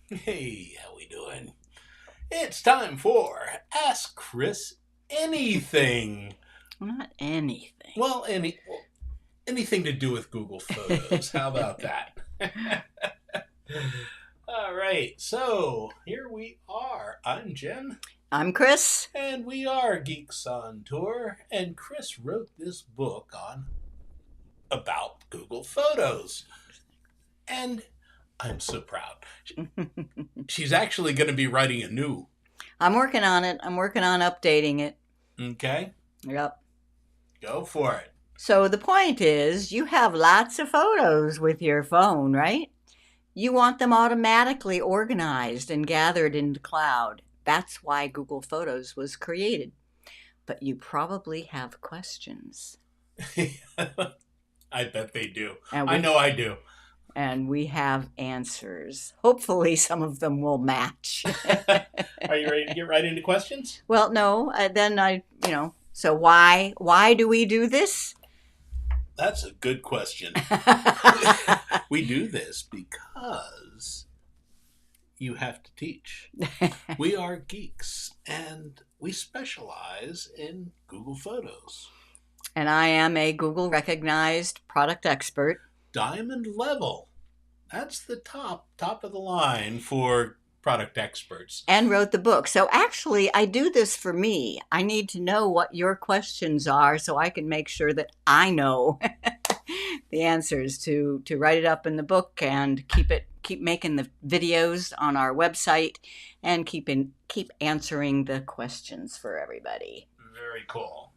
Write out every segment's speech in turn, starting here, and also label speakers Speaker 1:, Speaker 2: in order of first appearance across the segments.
Speaker 1: Hey, how we doing? It's time for Ask Chris Anything.
Speaker 2: Not anything.
Speaker 1: Well, anything to do with Google Photos. How about that? All right, so here we are. I'm Jen.
Speaker 2: I'm Chris.
Speaker 1: And we are Geeks on Tour. And Chris wrote this book about Google Photos. And I'm so proud. She's actually going to be writing a new.
Speaker 2: I'm working on it. I'm working on updating it.
Speaker 1: Okay.
Speaker 2: Yep.
Speaker 1: Go for it.
Speaker 2: So the point is, you have lots of photos with your phone, right? You want them automatically organized and gathered into cloud. That's why Google Photos was created. But you probably have questions.
Speaker 1: I bet they do.
Speaker 2: I
Speaker 1: know I do.
Speaker 2: And we have answers. Hopefully some of them will match.
Speaker 1: Are you ready to get right into questions?
Speaker 2: Well, no. So why do we do this?
Speaker 1: That's a good question. We do this because you have to teach. We are geeks and we specialize in Google Photos.
Speaker 2: And I am a Google recognized product expert.
Speaker 1: Diamond level. That's the top of the line for product experts.
Speaker 2: And wrote the book. So actually, I do this for me. I need to know what your questions are so I can make sure that I know the answers to write it up in the book and keep making the videos on our website and keep answering the questions for everybody.
Speaker 1: Very cool.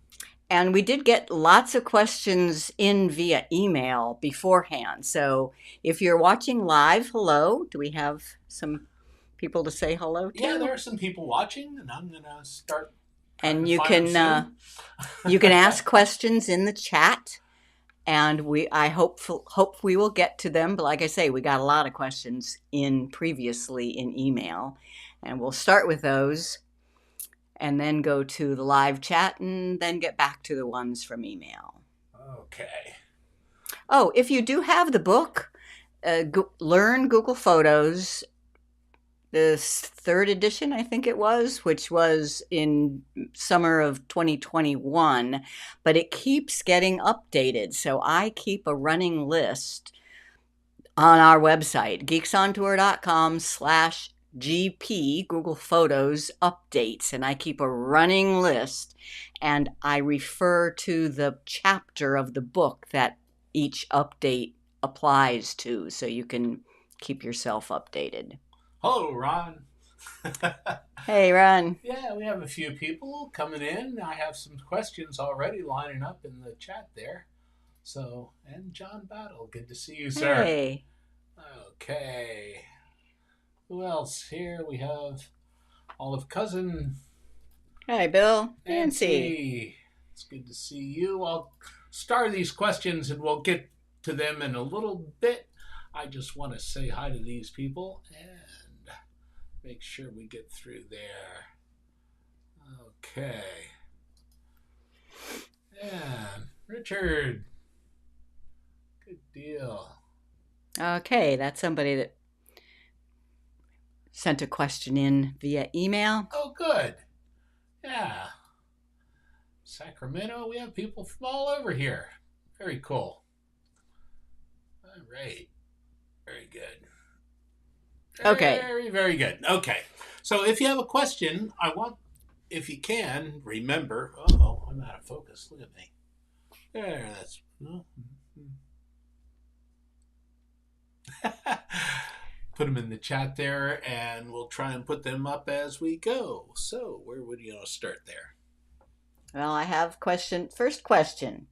Speaker 2: And we did get lots of questions in via email beforehand. So if you're watching live, hello. Do we have some people to say hello to?
Speaker 1: Yeah, there are some people watching, and I'm going to start.
Speaker 2: And you can ask questions in the chat, and I hope we will get to them. But like I say, we got a lot of questions previously in email, and we'll start with those. And then go to the live chat and then get back to the ones from email.
Speaker 1: Okay.
Speaker 2: Oh, if you do have the book, Learn Google Photos, the third edition, I think it was, which was in summer of 2021, but it keeps getting updated. So I keep a running list on our website, geeksontour.com/GP, Google Photos updates, and I keep a running list, and I refer to the chapter of the book that each update applies to, so you can keep yourself updated.
Speaker 1: Hello, Ron.
Speaker 2: Hey, Ron.
Speaker 1: Yeah, we have a few people coming in. I have some questions already lining up in the chat there. So, and John Battle, good to see you, sir.
Speaker 2: Hey.
Speaker 1: Okay. Who else here? We have Olive Cousin.
Speaker 2: Hi, Bill. Nancy.
Speaker 1: It's good to see you. I'll start these questions and we'll get to them in a little bit. I just want to say hi to these people and make sure we get through there. Okay. And Richard. Good deal.
Speaker 2: Okay, that's somebody that sent a question in via email.
Speaker 1: Oh, good. Yeah. Sacramento, we have people from all over here. Very cool. All right. Very good.
Speaker 2: Okay.
Speaker 1: Very, very good. Okay. So if you have a question, if you can, remember. Uh-oh, I'm out of focus. Look at me. There, that's... Put them in the chat there, and we'll try and put them up as we go. So, where would you start there?
Speaker 2: Well, I have first question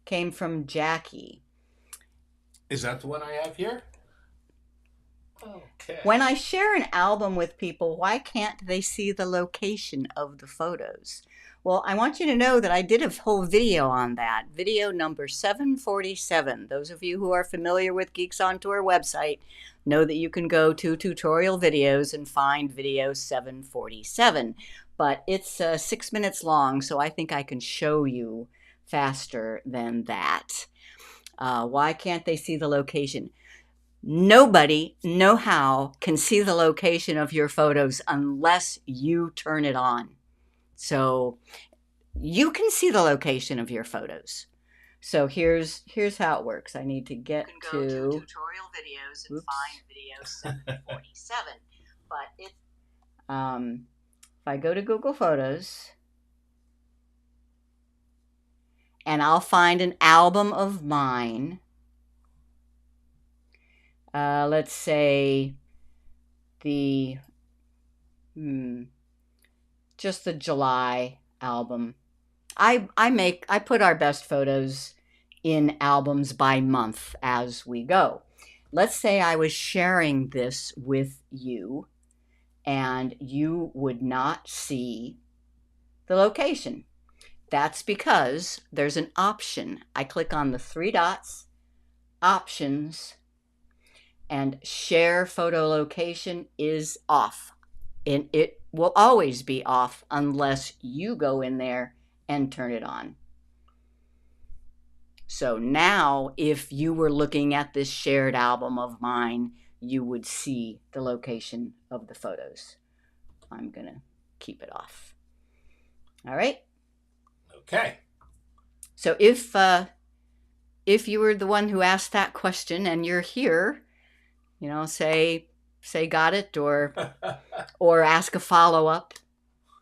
Speaker 2: came from Jackie.
Speaker 1: Is that the one I have here? Okay.
Speaker 2: When I share an album with people, why can't they see the location of the photos? Well, I want you to know that I did a whole video on that, video number 747. Those of you who are familiar with Geeks on Tour website know that you can go to tutorial videos and find video 747. But it's 6 minutes long, so I think I can show you faster than that. Why can't they see the location? Nobody, no how, can see the location of your photos unless you turn it on. So you can see the location of your photos. So here's how it works. I need to get to tutorial videos and find video 747. But if I go to Google Photos, and I'll find an album of mine. Let's say just the July album. I put our best photos in albums by month as we go. Let's say I was sharing this with you and you would not see the location. That's because there's an option. I click on the 3 dots, options, and share photo location is off. And it will always be off unless you go in there and turn it on. So now if you were looking at this shared album of mine, you would see the location of the photos. I'm going to keep it off. All right.
Speaker 1: Okay. So
Speaker 2: if you were the one who asked that question and you're here, say got it or ask a follow-up.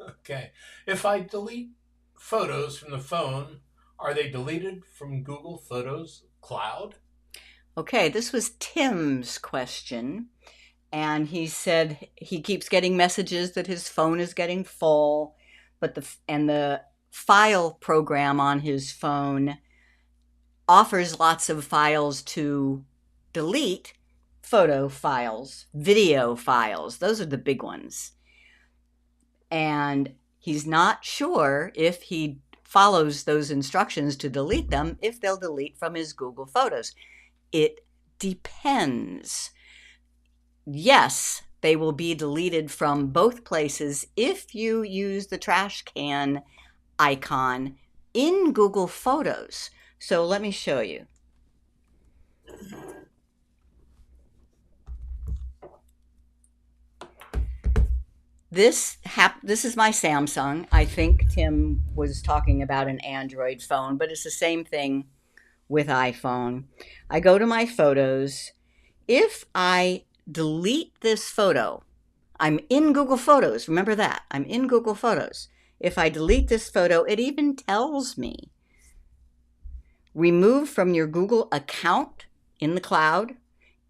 Speaker 1: Okay. If I delete photos from the phone, are they deleted from Google Photos Cloud?
Speaker 2: Okay, this was Tim's question. And he said he keeps getting messages that his phone is getting full, but the file program on his phone offers lots of files to delete. Photo files, video files, those are the big ones. And he's not sure if he follows those instructions to delete them, if they'll delete from his Google Photos. It depends. Yes, they will be deleted from both places if you use the trash can icon in Google Photos. So let me show you. This is my Samsung. I think Tim was talking about an Android phone, but it's the same thing with iPhone. I go to my photos. If I delete this photo, I'm in Google Photos. Remember that. I'm in Google Photos. If I delete this photo, it even tells me, remove from your Google account in the cloud,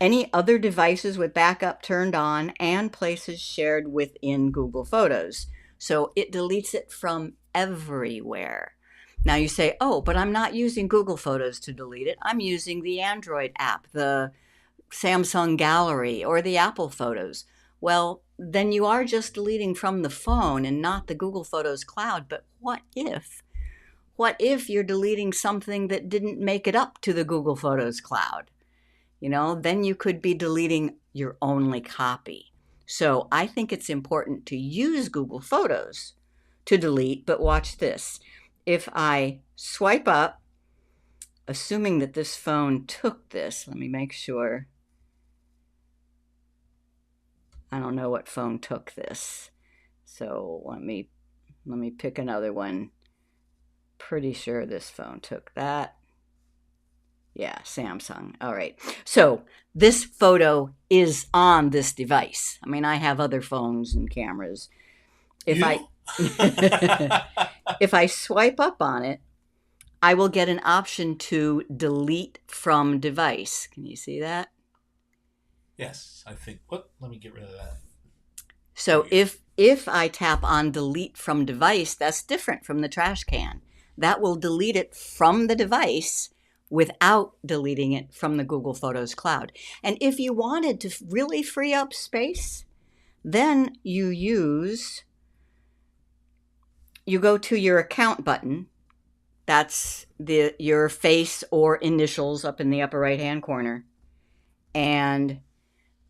Speaker 2: any other devices with backup turned on, and places shared within Google Photos. So it deletes it from everywhere. Now you say, oh, but I'm not using Google Photos to delete it. I'm using the Android app, the Samsung Gallery, or the Apple Photos. Well, then you are just deleting from the phone and not the Google Photos cloud. But what if? What if you're deleting something that didn't make it up to the Google Photos cloud? Then you could be deleting your only copy. So I think it's important to use Google Photos to delete, but watch this. If I swipe up, assuming that this phone took this, let me make sure. I don't know what phone took this. So let me pick another one. Pretty sure this phone took that. Yeah, Samsung. All right. So this photo is on this device. I mean, I have other phones and cameras. If I swipe up on it, I will get an option to delete from device. Can you see that?
Speaker 1: Yes, I think. What? Let me get rid of that.
Speaker 2: So if I tap on delete from device, that's different from the trash can. That will delete it from the device without deleting it from the Google Photos cloud. And if you wanted to really free up space, then you go to your account button. That's your face or initials up in the upper right-hand corner. And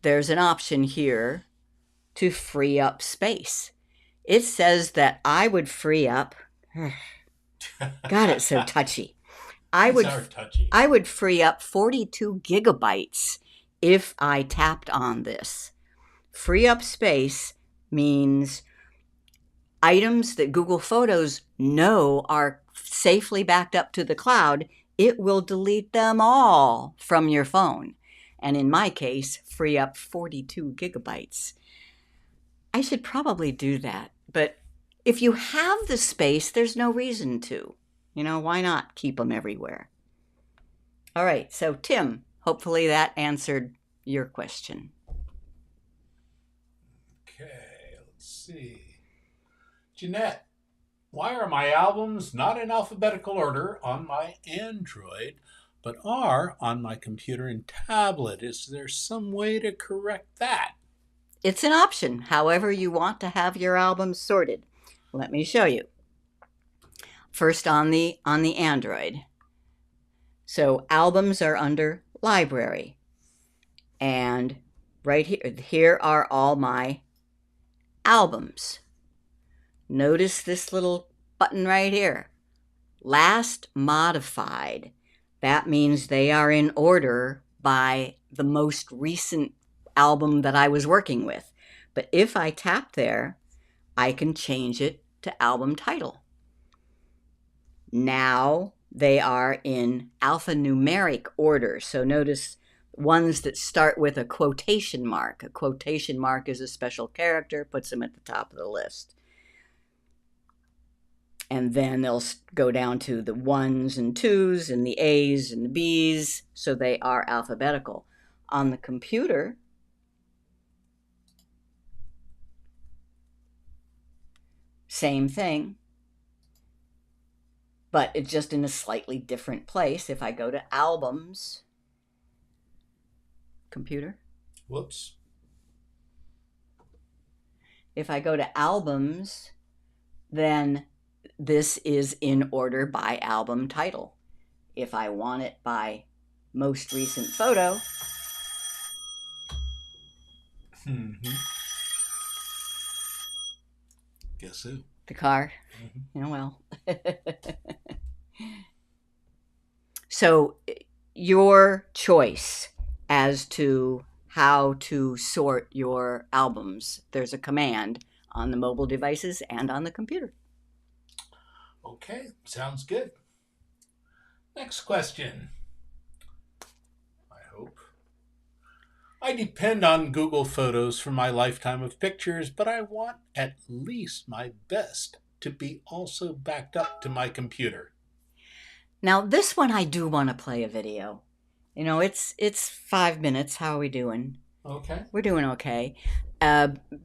Speaker 2: there's an option here to free up space. It says that I would free up God, it's so touchy.
Speaker 1: These are touchy.
Speaker 2: I would free up 42 gigabytes if I tapped on this. Free up space means items that Google Photos know are safely backed up to the cloud, it will delete them all from your phone. And in my case, free up 42 gigabytes. I should probably do that. But if you have the space, there's no reason to. Why not keep them everywhere? All right, so Tim, hopefully that answered your question.
Speaker 1: Okay, let's see. Jeanette, why are my albums not in alphabetical order on my Android, but are on my computer and tablet? Is there some way to correct that?
Speaker 2: It's an option, however you want to have your albums sorted. Let me show you. First on the Android. So albums are under library. And right here are all my albums. Notice this little button right here. Last modified. That means they are in order by the most recent album that I was working with. But if I tap there, I can change it to album title. Now they are in alphanumeric order. So notice ones that start with a quotation mark. A quotation mark is a special character, puts them at the top of the list. And then they'll go down to the 1s and 2s and the A's and the B's, so they are alphabetical. On the computer, same thing, but it's just in a slightly different place. If I go to albums, computer.
Speaker 1: Whoops.
Speaker 2: If I go to albums, then this is in order by album title. If I want it by most recent photo,
Speaker 1: Guess who?
Speaker 2: the car. Well. So your choice as to how to sort your albums. There's a command on the mobile devices and on the computer.
Speaker 1: Okay, sounds good. Next question. I hope. I depend on Google Photos for my lifetime of pictures, but I want at least my best to be also backed up to my computer.
Speaker 2: Now, this one I do want to play a video. It's 5 minutes. How are we doing?
Speaker 1: Okay.
Speaker 2: We're doing okay.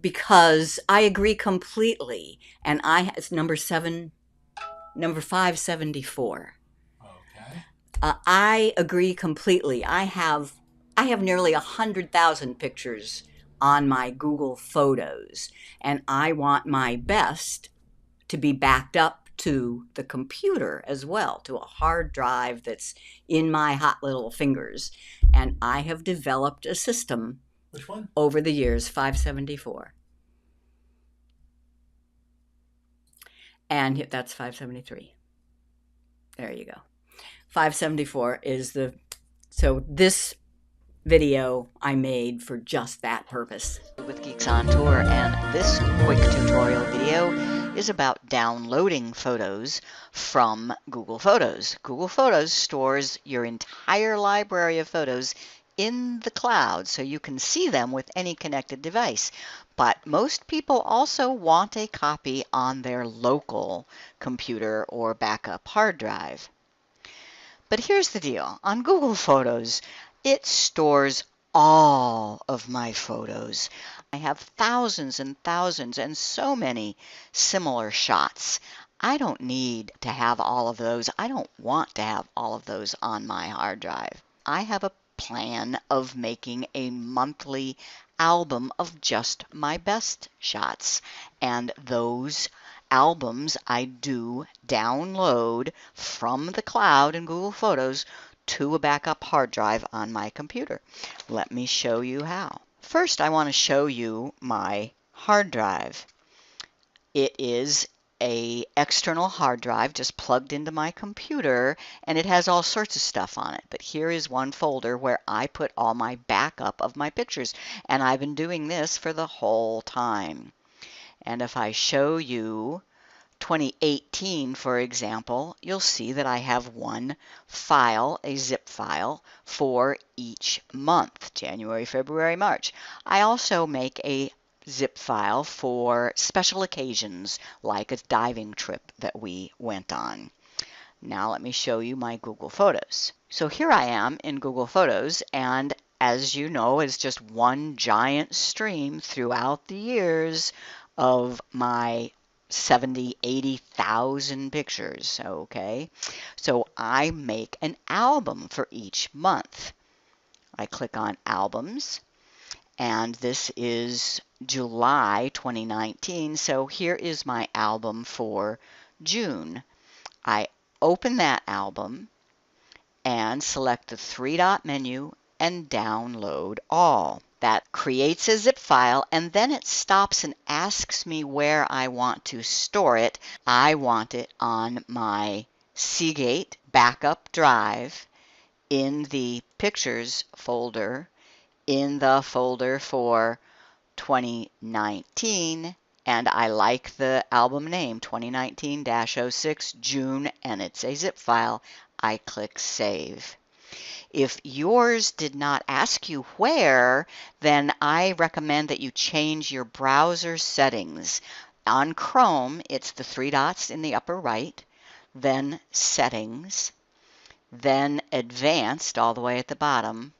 Speaker 2: Because I agree completely. And it's number 574.
Speaker 1: Okay.
Speaker 2: I agree completely. I have nearly 100,000 pictures on my Google Photos, and I want my best to be backed up to the computer as well, to a hard drive that's in my hot little fingers. And I have developed a system.
Speaker 1: Which one?
Speaker 2: Over the years, 574. And that's 573. There you go. 574 is so this video I made for just that purpose. With Geeks on Tour, and this quick tutorial video is about downloading photos from Google Photos. Google Photos stores your entire library of photos in the cloud so you can see them with any connected device. But most people also want a copy on their local computer or backup hard drive. But here's the deal. On Google Photos, it stores all of my photos. I have thousands and thousands and so many similar shots. I don't need to have all of those. I don't want to have all of those on my hard drive. I have a plan of making a monthly album of just my best shots, and those albums I do download from the cloud in Google Photos to a backup hard drive on my computer. Let me show you how. First, I want to show you my hard drive. It is a external hard drive just plugged into my computer, and it has all sorts of stuff on it. But here is one folder where I put all my backup of my pictures, and I've been doing this for the whole time. And if I show you 2018, for example, you'll see that I have one file, a zip file, for each month, January, February, March. I also make a zip file for special occasions, like a diving trip that we went on. Now let me show you my Google Photos. So here I am in Google Photos, and as you know, it's just one giant stream throughout the years of my 70, 80,000 pictures, okay? So I make an album for each month. I click on Albums, and this is July 2019, so here is my album for June. I open that album and select the three-dot menu and download all. That creates a zip file, and then it stops and asks me where I want to store it. I want it on my Seagate backup drive in the Pictures folder, in the folder for 2019, and I like the album name, 2019-06 June, and it's a zip file. I click Save. If yours did not ask you where, then I recommend that you change your browser settings. On Chrome, it's the three dots in the upper right, then Settings, then Advanced all the way at the bottom,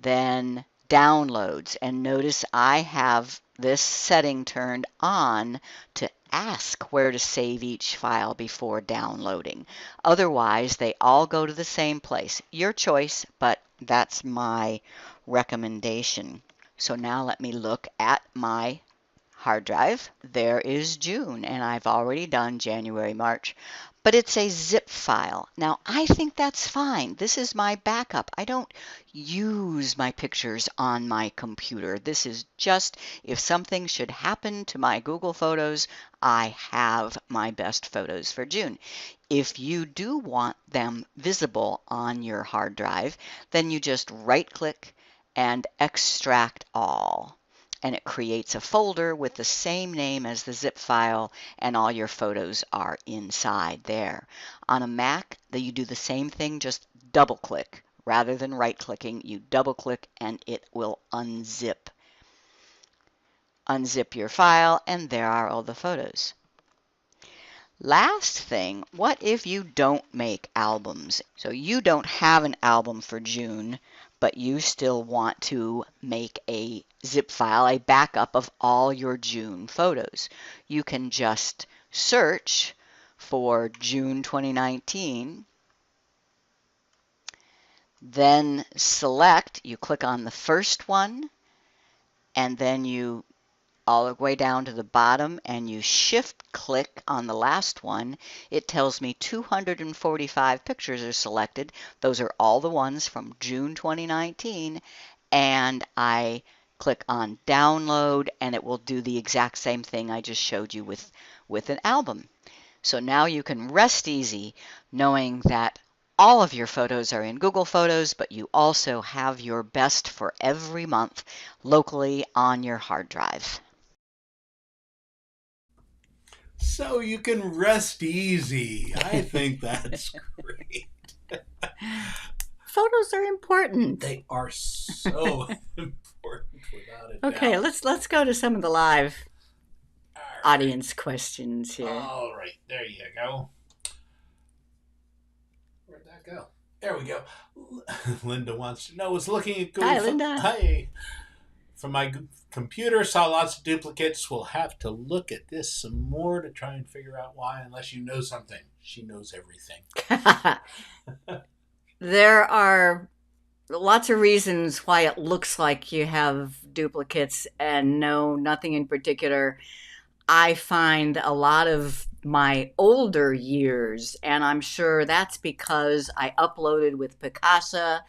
Speaker 2: then Downloads. And notice I have this setting turned on to ask where to save each file before downloading. Otherwise, they all go to the same place. Your choice, but that's my recommendation. So now let me look at my hard drive. There is June, and I've already done January, March, but it's a zip file. Now, I think that's fine. This is my backup. I don't use my pictures on my computer. This is just if something should happen to my Google Photos, I have my best photos for June. If you do want them visible on your hard drive, then you just right-click and extract all. And it creates a folder with the same name as the zip file, and all your photos are inside there. On a Mac, you do the same thing, just double click. Rather than right clicking, you double click and it will unzip. Unzip your file, and there are all the photos. Last thing, what if you don't make albums? So you don't have an album for June, but you still want to make a zip file, a backup of all your June photos. You can just search for June 2019, then select, you click on the first one, and then you all the way down to the bottom, and you shift click on the last one. It tells me 245 pictures are selected. Those are all the ones from June 2019, and I click on download, and it will do the exact same thing I just showed you with an album. So now you can rest easy knowing that all of your photos are in Google Photos, but you also have your best for every month locally on your hard drive.
Speaker 1: So you can rest easy. I think that's great.
Speaker 2: Photos are important.
Speaker 1: They are so important, without a doubt.
Speaker 2: Okay, let's go to some of the live
Speaker 1: All right.
Speaker 2: audience questions here.
Speaker 1: All right, there you go. Where'd that go? There we go. Linda wants to know, was looking at Google.
Speaker 2: Hi, Linda.
Speaker 1: Hi. From my computer, saw lots of duplicates. We'll have to look at this some more to try and figure out why, unless you know something. She knows everything.
Speaker 2: There are lots of reasons why it looks like you have duplicates, and no, nothing in particular. I find a lot of my older years, and I'm sure that's because I uploaded with Picasa.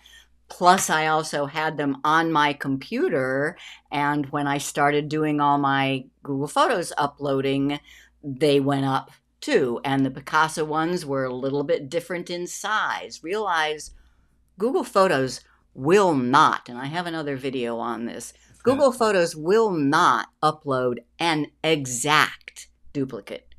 Speaker 2: Plus, I also had them on my computer, and when I started doing all my Google Photos uploading, they went up too. And the Picasa ones were a little bit different in size. Realize Google Photos will not, and I have another video on this, Google Photos will not upload an exact duplicate.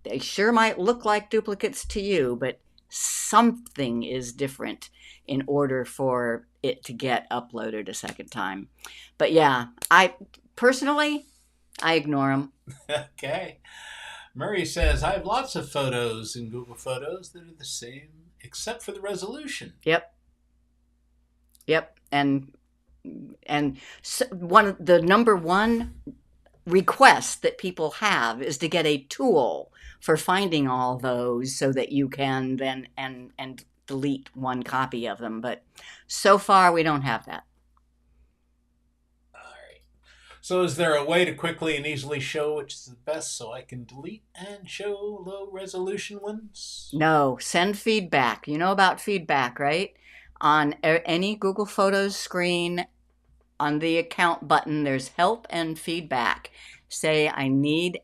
Speaker 2: They sure might look like duplicates to you, but something is different in order for it to get uploaded a second time. But yeah, I personally ignore them.
Speaker 1: Okay. Murray says, I have lots of photos in Google Photos that are the same except for the resolution.
Speaker 2: Yep. And so the number one request that people have is to get a tool for finding all those so that you can then and delete one copy of them. But so far we don't have that.
Speaker 1: All right. So is there a way to quickly and easily show which is the best so I can delete and show low resolution ones?
Speaker 2: No, send feedback. You know about feedback, right? On any Google Photos screen, on the account button, there's help and feedback. Say, I need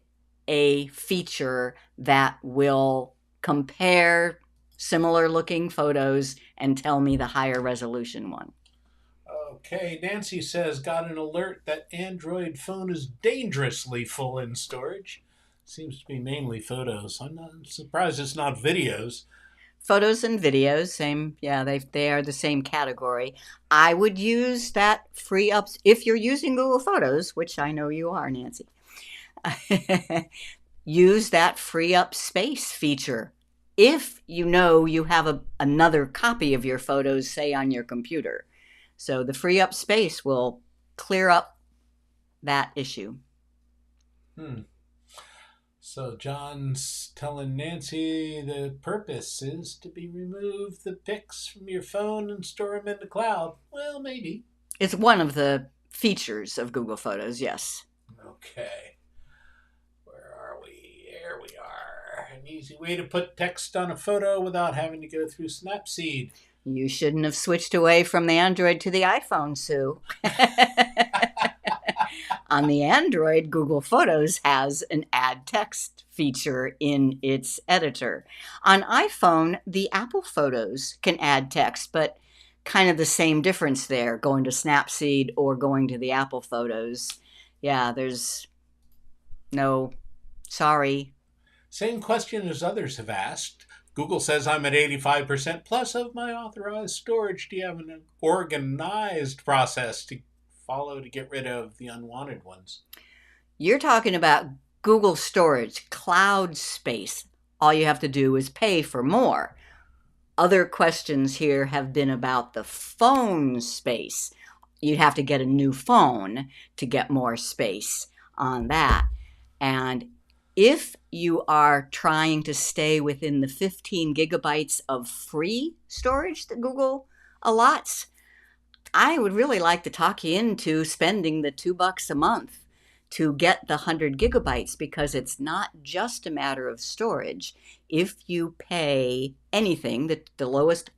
Speaker 2: a feature that will compare similar looking photos and tell me the higher resolution one.
Speaker 1: Okay, Nancy says, got an alert that Android phone is dangerously full in storage. Seems to be mainly photos. I'm surprised it's not videos.
Speaker 2: Photos and videos, same, yeah, they are the same category. I would use that free up, if you're using Google Photos, which I know you are, Nancy, use that free up space feature. If you know you have another copy of your photos, say on your computer. So the free up space will clear up that issue.
Speaker 1: So John's telling Nancy the purpose is to remove the pics from your phone and store them in the cloud. Well, maybe.
Speaker 2: It's one of the features of Google Photos, yes.
Speaker 1: Okay. Where are we? There we are. An easy way to put text on a photo without having to go through Snapseed.
Speaker 2: You shouldn't have switched away from the Android to the iPhone, Sue. On the Android, Google Photos has an add text feature in its editor. On iPhone, the Apple Photos can add text, but kind of the same difference there, going to Snapseed or going to the Apple Photos. Yeah, there's no, sorry.
Speaker 1: Same question as others have asked. Google says I'm at 85% plus of my authorized storage. Do you have an organized process to follow to get rid of the unwanted ones?
Speaker 2: You're talking about Google storage, cloud space. All you have to do is pay for more. Other questions here have been about the phone space. You'd have to get a new phone to get more space on that. And if you are trying to stay within the 15 gigabytes of free storage that Google allots, I would really like to talk you into spending the $2 a month to get the 100 gigabytes, because it's not just a matter of storage. If you pay anything, the lowest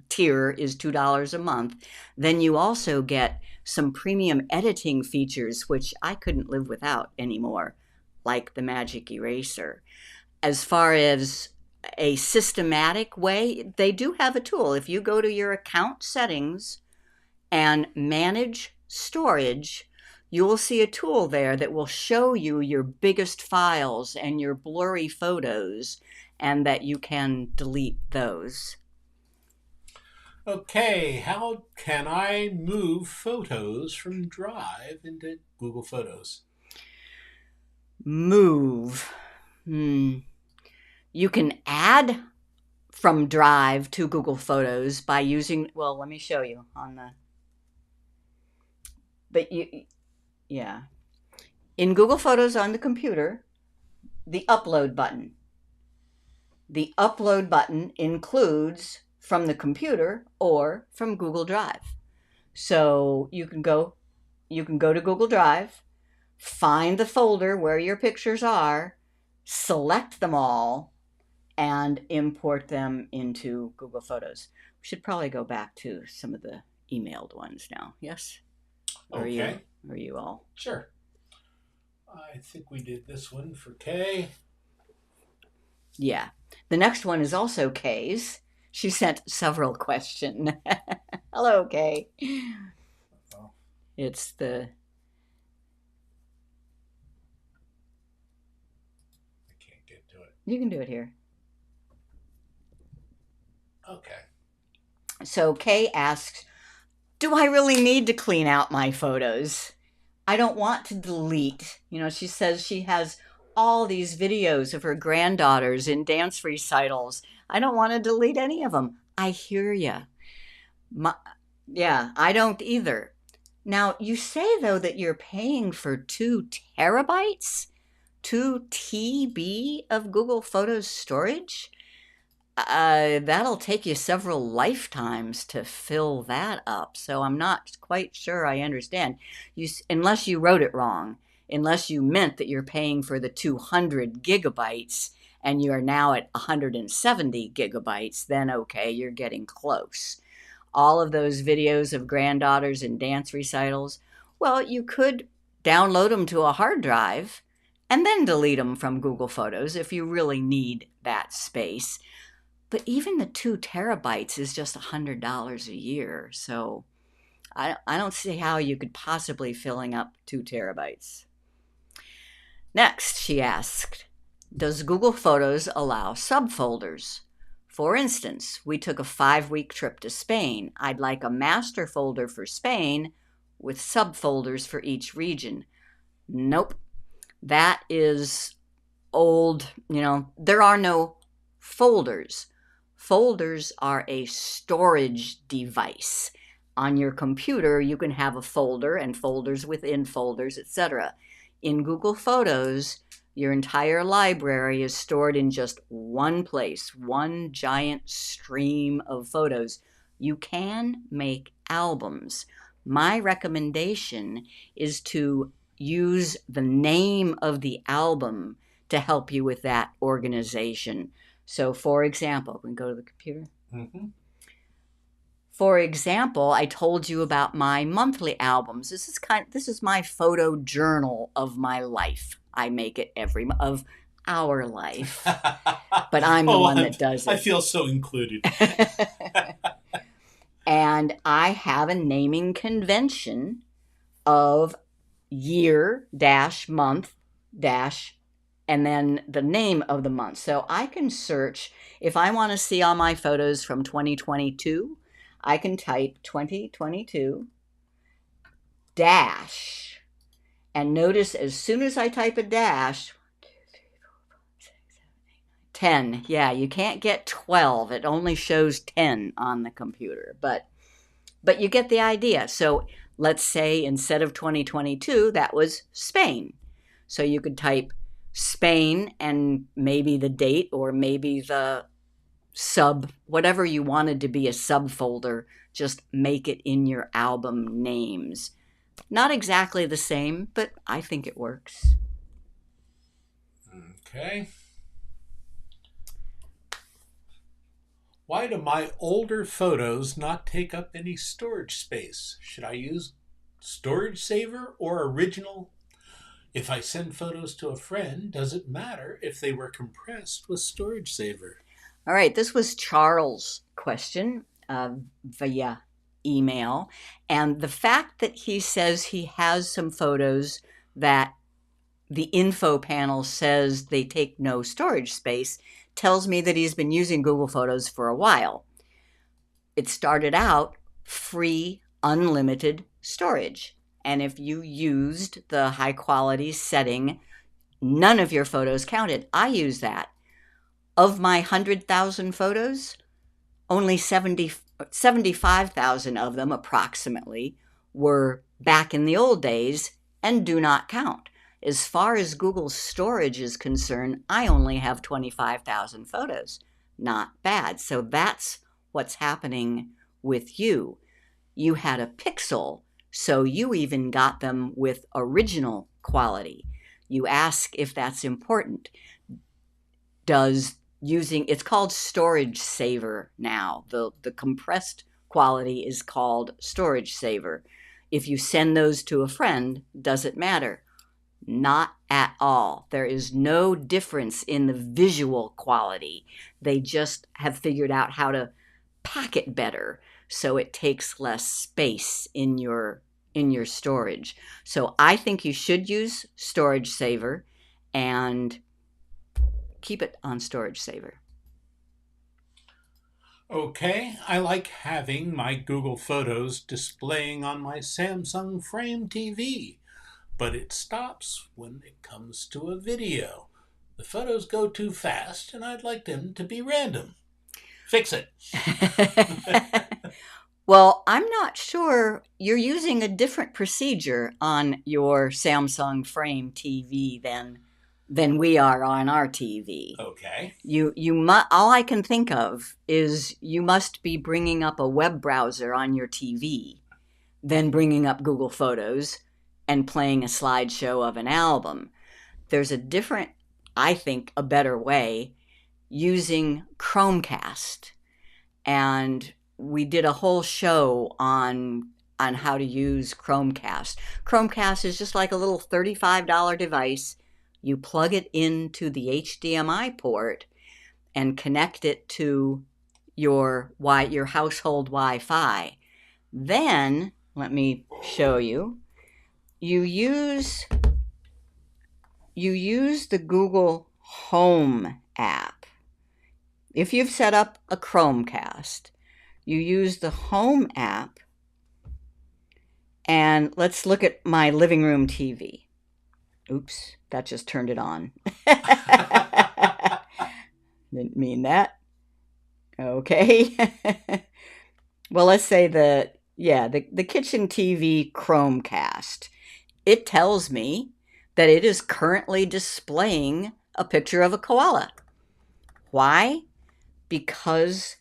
Speaker 2: tier is $2 a month, then you also get some premium editing features, which I couldn't live without anymore, like the Magic Eraser. As far as a systematic way, they do have a tool. If you go to your account settings and manage storage, you will see a tool there that will show you your biggest files and your blurry photos, and that you can delete those.
Speaker 1: Okay, how can I move photos from Drive into Google Photos?
Speaker 2: Move. You can add from Drive to Google Photos by using, well, let me show you on the, but yeah. In Google Photos on the computer, the upload button. The upload button includes from the computer or from Google Drive. So you can go to Google Drive, find the folder where your pictures are, select them all, and import them into Google Photos. We should probably go back to some of the emailed ones now. Yes?
Speaker 1: Okay.
Speaker 2: Are you all?
Speaker 1: Sure. I think we did this one for Kay.
Speaker 2: Yeah. The next one is also Kay's. She sent several questions. Hello, Kay.
Speaker 1: Oh,
Speaker 2: It's the
Speaker 1: I can't get to it.
Speaker 2: you can do it here.
Speaker 1: Okay.
Speaker 2: So Kay asks, "Do I really need to clean out my photos? I don't want to delete." She says she has all these videos of her granddaughters in dance recitals. I don't want to delete any of them. I hear you. Yeah, I don't either. Now, you say, though, that you're paying for 2 terabytes, 2 TB of Google Photos storage? That'll take you several lifetimes to fill that up. So I'm not quite sure I understand. Unless you wrote it wrong, unless you meant that you're paying for the 200 gigabytes and you are now at 170 gigabytes, then okay, you're getting close. All of those videos of granddaughters and dance recitals, well, you could download them to a hard drive and then delete them from Google Photos if you really need that space. But even the 2 terabytes is just $100 a year. So I don't see how you could possibly filling up 2 terabytes. Next, she asked, does Google Photos allow subfolders? For instance, we took a 5-week trip to Spain. I'd like a master folder for Spain with subfolders for each region. Nope. That is old. There are no folders. Folders are a storage device. On your computer, you can have a folder and folders within folders, etc. In Google Photos, your entire library is stored in just one place, one giant stream of photos. You can make albums. My recommendation is to use the name of the album to help you with that organization. So, for example, we can go to the computer.
Speaker 1: Mm-hmm.
Speaker 2: For example, I told you about my monthly albums. This is my photo journal of my life. I make it of our life, but I'm the one that does it.
Speaker 1: I feel so included.
Speaker 2: And I have a naming convention of year dash month dash and then the name of the month. So I can search if I want to see all my photos from 2022. I can type 2022 dash, and notice as soon as I type a dash, 10. Yeah, you can't get 12. It only shows 10 on the computer, but you get the idea. So let's say instead of 2022, that was Spain. So you could type Spain and maybe the date or maybe the whatever you wanted to be a subfolder, just make it in your album names. Not exactly the same, but I think it works.
Speaker 1: Okay. Why do my older photos not take up any storage space? Should I use Storage Saver or Original? If I send photos to a friend, does it matter if they were compressed with Storage Saver?
Speaker 2: All right, this was Charles' question via email. And the fact that he says he has some photos that the info panel says they take no storage space tells me that he's been using Google Photos for a while. It started out free, unlimited storage. And if you used the high quality setting, none of your photos counted. I use that. Of my 100,000 photos, only 75,000 of them approximately were back in the old days and do not count. As far as Google's storage is concerned, I only have 25,000 photos. Not bad. So that's what's happening with you. You had a Pixel, so you even got them with original quality. You ask if that's important. It's called Storage Saver now. The compressed quality is called Storage Saver. If you send those to a friend, does it matter? Not at all. There is no difference in the visual quality. They just have figured out how to pack it better so it takes less space in your storage. So I think you should use Storage Saver and keep it on Storage Saver.
Speaker 1: Okay, I like having my Google Photos displaying on my Samsung Frame TV, but it stops when it comes to a video. The photos go too fast, and I'd like them to be random. Fix it.
Speaker 2: Well, I'm not sure. You're using a different procedure on your Samsung Frame TV than we are on our TV.
Speaker 1: Okay.
Speaker 2: All I can think of is you must be bringing up a web browser on your TV, then bringing up Google Photos and playing a slideshow of an album. There's a different, I think, a better way using Chromecast. And we did a whole show on how to use Chromecast. Chromecast is just like a little $35 device. You plug it into the HDMI port and connect it to your household Wi-Fi. Then, let me show you. You use the Google Home app. If you've set up a Chromecast, you use the Home app, and let's look at my living room TV. Oops, that just turned it on. Didn't mean that. Okay. Well, let's say the kitchen TV Chromecast. It tells me that it is currently displaying a picture of a koala. Why? Because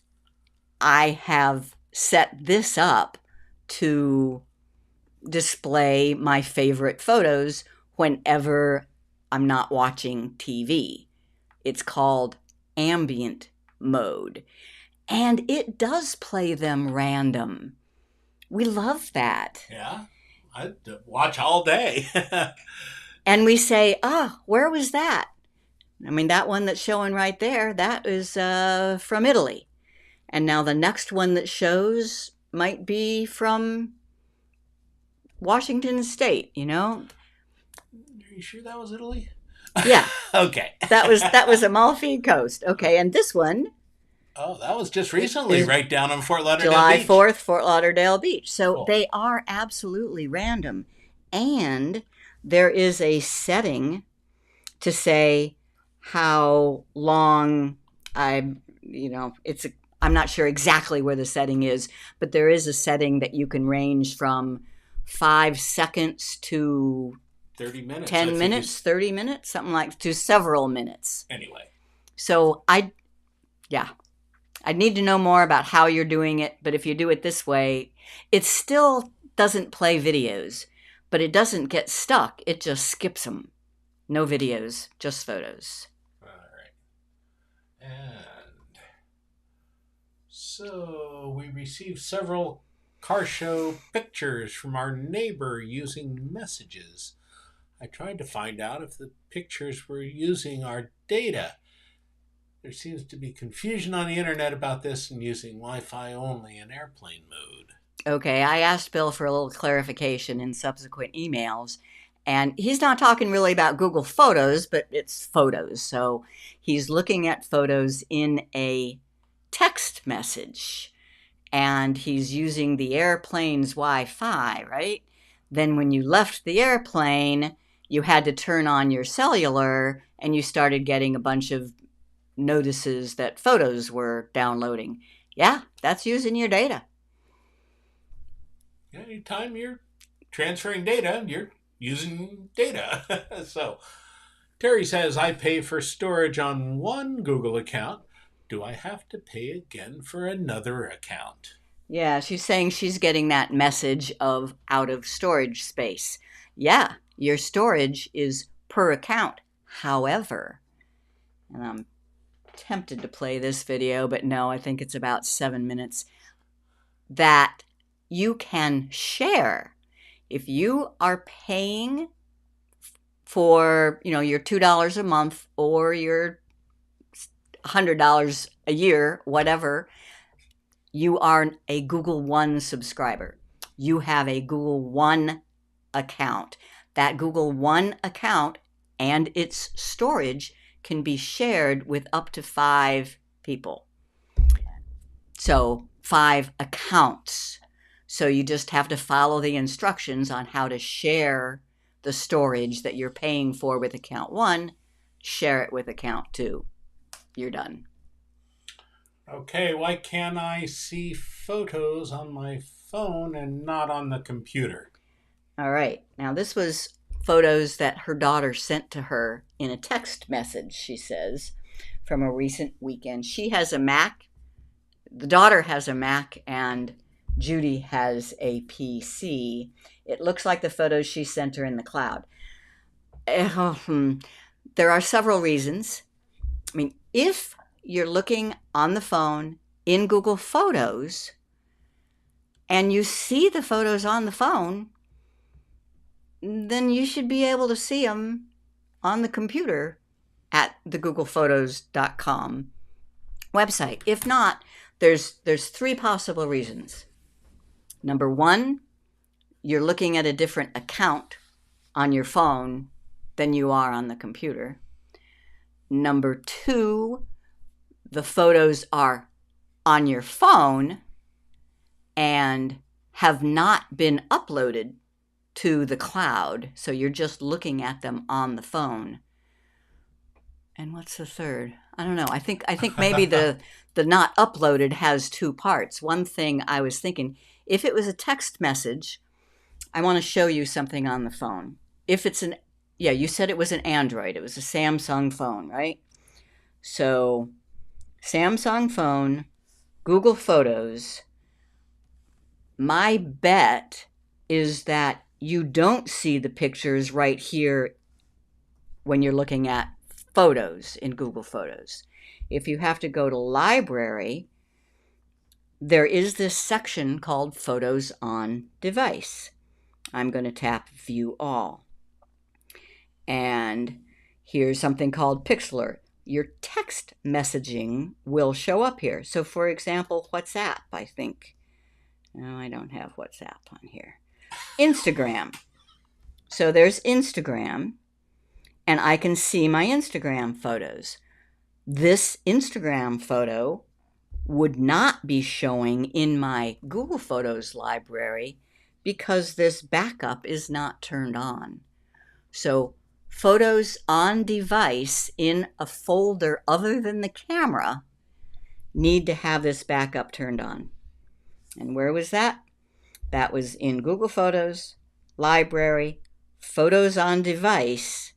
Speaker 2: I have set this up to display my favorite photos whenever I'm not watching TV. It's called ambient mode. And it does play them random. We love that.
Speaker 1: Yeah, I'd watch all day.
Speaker 2: And we say, where was that? I mean, that one that's showing right there, that is from Italy. And now the next one that shows might be from Washington State, you know?
Speaker 1: Are you sure that was Italy?
Speaker 2: Yeah.
Speaker 1: Okay.
Speaker 2: That was Amalfi Coast. Okay, and this one.
Speaker 1: Oh, that was just recently, right down on Fort Lauderdale
Speaker 2: July
Speaker 1: Beach.
Speaker 2: 4th, Fort Lauderdale Beach. So
Speaker 1: Cool.
Speaker 2: They are absolutely random. And there is a setting to say how long I'm not sure exactly where the setting is, but there is a setting that you can range from 5 seconds to
Speaker 1: 30 minutes.
Speaker 2: 10 minutes, 30 minutes, something like, to several minutes.
Speaker 1: Anyway.
Speaker 2: So I'd need to know more about how you're doing it, but if you do it this way, it still doesn't play videos, but it doesn't get stuck. It just skips them. No videos, just photos.
Speaker 1: All right. And so we received several car show pictures from our neighbor using messages. I tried to find out if the pictures were using our data. There seems to be confusion on the internet about this and using Wi-Fi only in airplane mode.
Speaker 2: Okay, I asked Bill for a little clarification in subsequent emails, and he's not talking really about Google Photos, but it's photos. So he's looking at photos in a text message, and he's using the airplane's Wi-Fi, right? Then when you left the airplane, you had to turn on your cellular, and you started getting a bunch of notices that photos were downloading. Yeah, that's using your data.
Speaker 1: Anytime you're transferring data, you're using data. So Terry says, I pay for storage on one Google account. Do I have to pay again for another account?
Speaker 2: Yeah, she's saying she's getting that message of out of storage space. Yeah, your storage is per account. However, and I'm tempted to play this video, but no, I think it's about 7 minutes, that you can share. If you are paying for, your $2 a month or your $100 a year, whatever, you are a Google One subscriber. You have a Google One account. That Google One account and its storage can be shared with up to 5 people. So 5 accounts. So you just have to follow the instructions on how to share the storage that you're paying for with account 1, share it with account 2. You're done.
Speaker 1: Okay, why can't I see photos on my phone and not on the computer?
Speaker 2: All right. Now, this was photos that her daughter sent to her in a text message, she says, from a recent weekend. She has a Mac. The daughter has a Mac, and Judy has a PC. It looks like the photos she sent her in the cloud. There are several reasons. I mean, if you're looking on the phone in Google Photos and you see the photos on the phone, then you should be able to see them on the computer at the googlephotos.com website. If not, there's 3 possible reasons. Number 1, you're looking at a different account on your phone than you are on the computer. Number 2, the photos are on your phone and have not been uploaded to the cloud, so you're just looking at them on the phone. And what's the third? I don't know. I think maybe the not uploaded has 2 parts. One thing I was thinking, if it was a text message, I want to show you something on the phone. If it's you said it was an Android. It was a Samsung phone, right? So Samsung phone, Google Photos. My bet is that you don't see the pictures right here when you're looking at photos in Google Photos. If you have to go to Library, there is this section called Photos on Device. I'm going to tap View All. And here's something called Pixlr. Your text messaging will show up here. So for example, WhatsApp, I think. No, I don't have WhatsApp on here. Instagram. So there's Instagram, and I can see my Instagram photos. This Instagram photo would not be showing in my Google Photos library because this backup is not turned on. So photos on device in a folder other than the camera need to have this backup turned on. And where was that? That was in Google Photos, Library, Photos on Device,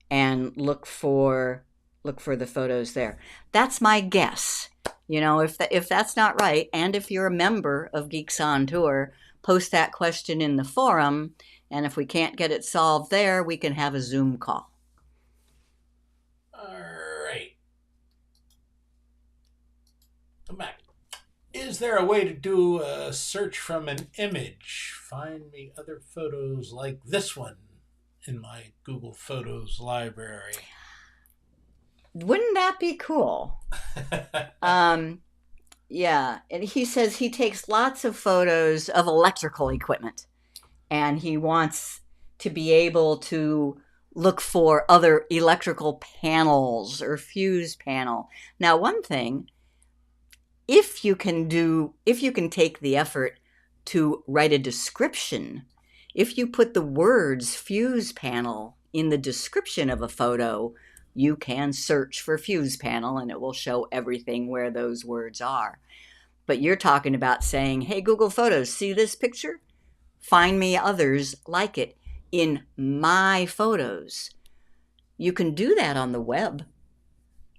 Speaker 2: and look for the photos there. That's my guess. If that's not right, and if you're a member of Geeks on Tour, post that question in the forum, and if we can't get it solved there, we can have a Zoom call.
Speaker 1: All right. Come back. Is there a way to do a search from an image? Find me other photos like this one in my Google Photos library.
Speaker 2: Wouldn't that be cool? Yeah. And he says he takes lots of photos of electrical equipment, and he wants to be able to look for other electrical panels or fuse panel. Now, one thing, if you can take the effort to write a description, if you put the words fuse panel in the description of a photo, you can search for fuse panel and it will show everything where those words are. But you're talking about saying, hey, Google Photos, see this picture? Find me others like it in my photos. You can do that on the web.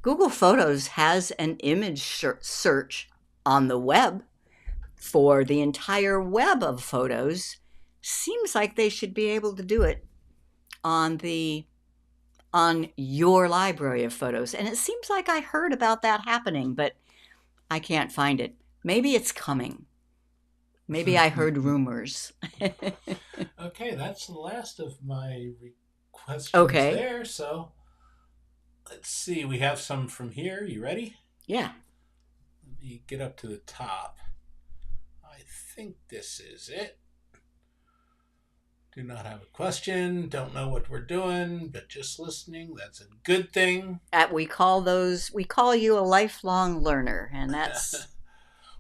Speaker 2: Google Photos has an image search on the web for the entire web of photos. Seems like they should be able to do it on your library of photos. And it seems like I heard about that happening, but I can't find it. Maybe it's coming. Maybe I heard rumors.
Speaker 1: Okay, that's the last of my questions
Speaker 2: Okay.
Speaker 1: there. So let's see. We have some from here. You ready?
Speaker 2: Yeah.
Speaker 1: Let me get up to the top. I think this is it. Do not have a question. Don't know what we're doing, but just listening. That's a good thing.
Speaker 2: We call you a lifelong learner, and that's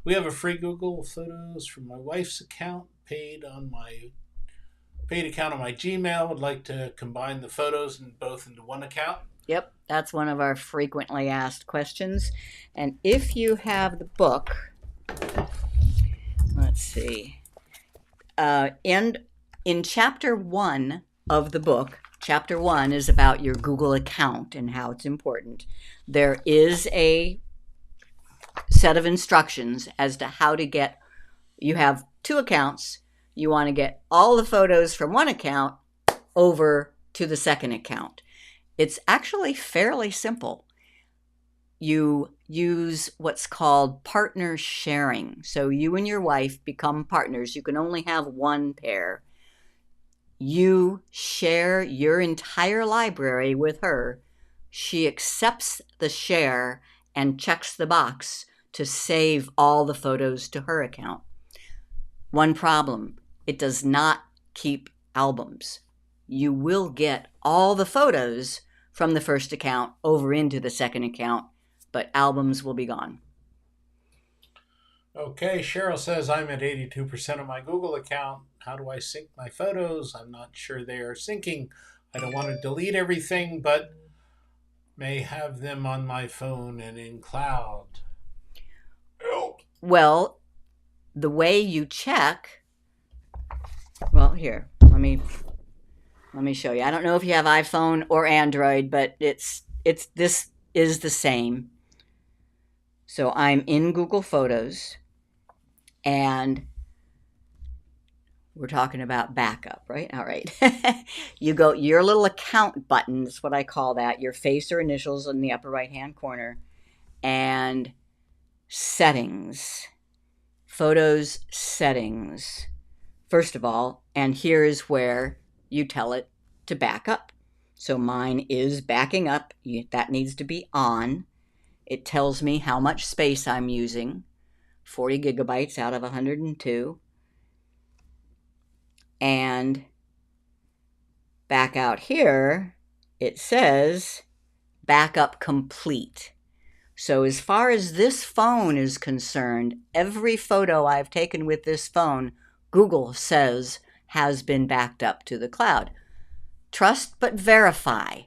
Speaker 1: We have a free Google Photos from my wife's account, paid account on my Gmail. Would like to combine the photos both into one account.
Speaker 2: Yep, that's one of our frequently asked questions. And if you have the book, let's see, in chapter 1 of the book, chapter 1 is about your Google account and how it's important. There is a set of instructions as to how to get, you have 2 accounts. You want to get all the photos from one account over to the second account. It's actually fairly simple. You use what's called partner sharing. So you and your wife become partners. You can only have one pair. You share your entire library with her. She accepts the share and checks the box to save all the photos to her account. One problem, it does not keep albums. You will get all the photos from the first account over into the second account, but albums will be gone.
Speaker 1: Okay, Cheryl says I'm at 82% of my Google account. How do I sync my photos? I'm not sure they are syncing. I don't want to delete everything, but may have them on my phone and in cloud. Help.
Speaker 2: Well, the way you check, well, here, let me show you. I don't know if you have iPhone or Android, but this is the same. So I'm in Google Photos, and we're talking about backup, right? All right. You go, your little account button, that's what I call that, your face or initials in the upper right-hand corner, and settings, photos settings, first of all, and here's where you tell it to back up. So mine is backing up. That needs to be on. It tells me how much space I'm using, 40 gigabytes out of 102. And back out here, it says backup complete. So as far as this phone is concerned, every photo I've taken with this phone, Google says has been backed up to the cloud. Trust but verify.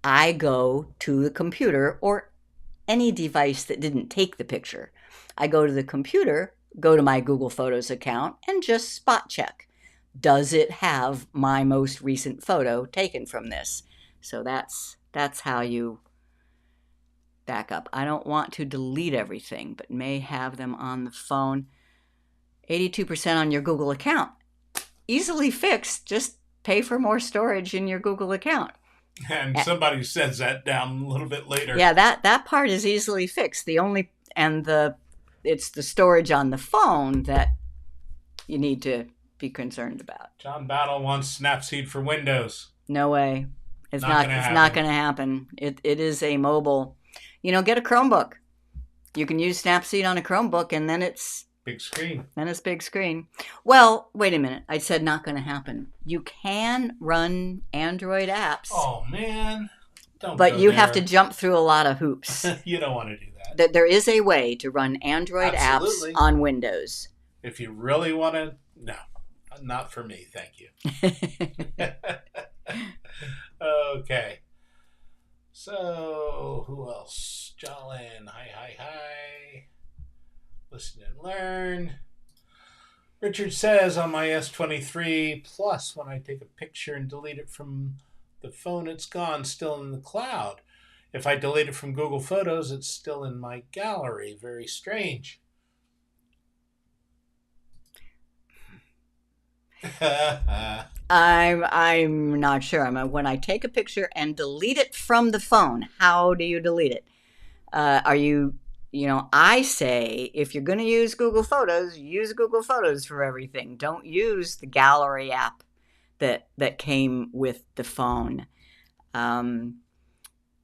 Speaker 2: I go to the computer or any device that didn't take the picture. I go to the computer, go to my Google Photos account, and just spot check. Does it have my most recent photo taken from this? So that's how you back up. I don't want to delete everything, but may have them on the phone. 82% on your Google account. Easily fixed. Just pay for more storage in your Google account.
Speaker 1: And somebody says that down a little bit later.
Speaker 2: Yeah, that part is easily fixed. It's the storage on the phone that you need to be concerned about.
Speaker 1: John Battle wants Snapseed for Windows.
Speaker 2: No way. It's not going to happen. It is a mobile. Get a Chromebook. You can use Snapseed on a Chromebook, and then it's
Speaker 1: big screen.
Speaker 2: Then it's big screen. Well, wait a minute. I said not going to happen. You can run Android apps.
Speaker 1: Oh, man.
Speaker 2: But you have to jump through a lot of hoops.
Speaker 1: You don't want to do that.
Speaker 2: There is a way to run Android apps on Windows.
Speaker 1: If you really want to, no. Not for me, thank you. Okay. So, who else? Jolyn, hi. Listen and learn. Richard says on my S23 Plus, when I take a picture and delete it from the phone, it's gone, still in the cloud. If I delete it from Google Photos, it's still in my gallery. Very strange.
Speaker 2: I'm not sure. When I take a picture and delete it from the phone, how do you delete it? I say if you're going to use Google Photos, use Google Photos for everything. Don't use the gallery app that came with the phone.